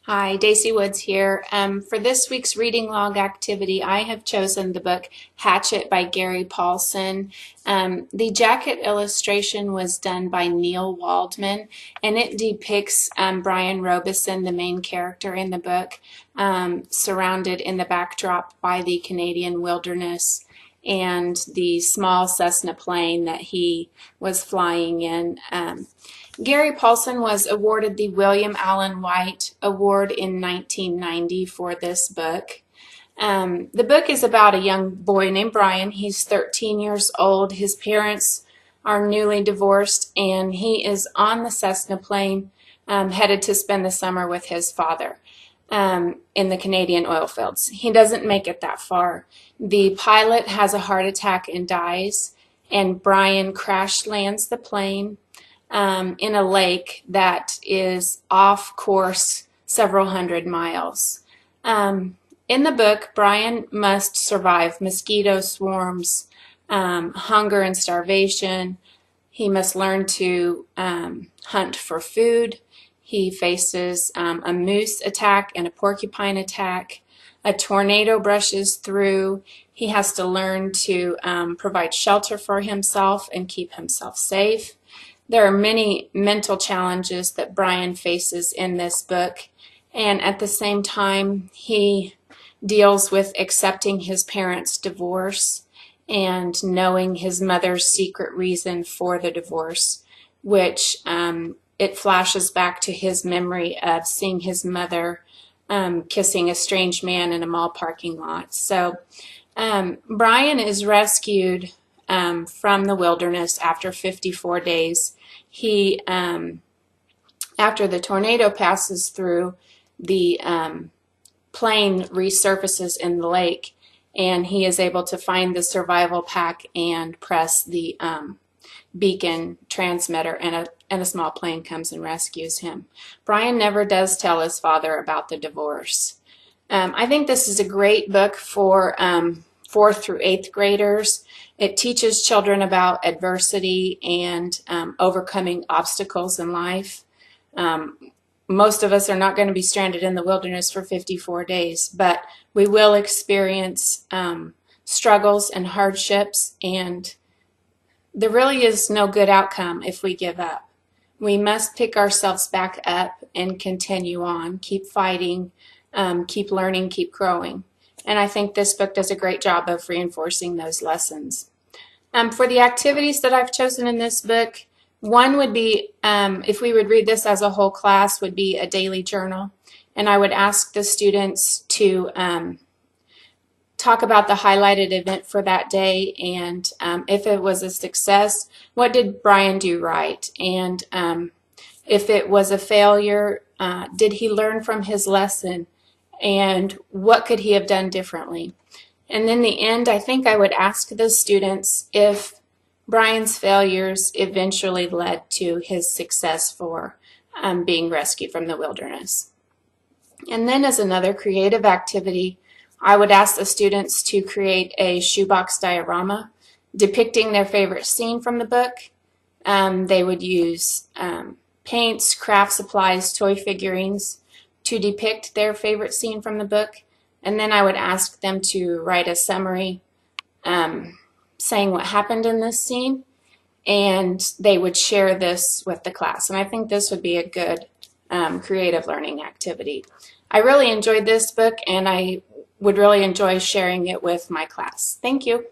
Hi, Daisy Woods here. For this week's reading log activity, I have chosen the book Hatchet by Gary Paulson. The jacket illustration was done by Neil Waldman, and it depicts Brian Robeson, the main character in the book, surrounded in the backdrop by the Canadian wilderness and the small Cessna plane that he was flying in. Gary Paulson was awarded the William Allen White Award in 1990 for this book. The book is about a young boy named Brian. He's 13 years old. His parents are newly divorced, and he is on the Cessna plane headed to spend the summer with his father in the Canadian oil fields. He doesn't make it that far. The pilot has a heart attack and dies, and Brian crash lands the plane in a lake that is off course several hundred miles. In the book, Brian must survive mosquito swarms, hunger and starvation. He must learn to hunt for food. He faces a moose attack and a porcupine attack. A tornado brushes through. He has to learn to provide shelter for himself and keep himself safe. There are many mental challenges that Brian faces in this book, and at the same time, he deals with accepting his parents' divorce and knowing his mother's secret reason for the divorce, which it flashes back to his memory of seeing his mother kissing a strange man in a mall parking lot. So Brian is rescued from the wilderness after 54 days. He, after the tornado passes through, the plane resurfaces in the lake, and he is able to find the survival pack and press the beacon transmitter, and a small plane comes and rescues him. Brian never does tell his father about the divorce. I think this is a great book for 4th through 8th graders. It teaches children about adversity and overcoming obstacles in life. Most of us are not going to be stranded in the wilderness for 54 days, but we will experience struggles and hardships, and there really is no good outcome if we give up. We must pick ourselves back up and continue on, keep fighting, keep learning, keep growing. And I think this book does a great job of reinforcing those lessons. For the activities that I've chosen in this book, one would be, if we would read this as a whole class, would be a daily journal. And I would ask the students to talk about the highlighted event for that day, and if it was a success, what did Brian do right? And if it was a failure, did he learn from his lesson? And what could he have done differently? And in the end, I think I would ask the students if Brian's failures eventually led to his success for being rescued from the wilderness. And then as another creative activity, I would ask the students to create a shoebox diorama depicting their favorite scene from the book. They would use paints, craft supplies, toy figurines to depict their favorite scene from the book. And then I would ask them to write a summary saying what happened in this scene, and they would share this with the class. And I think this would be a good creative learning activity. I really enjoyed this book, and I would really enjoy sharing it with my class. Thank you.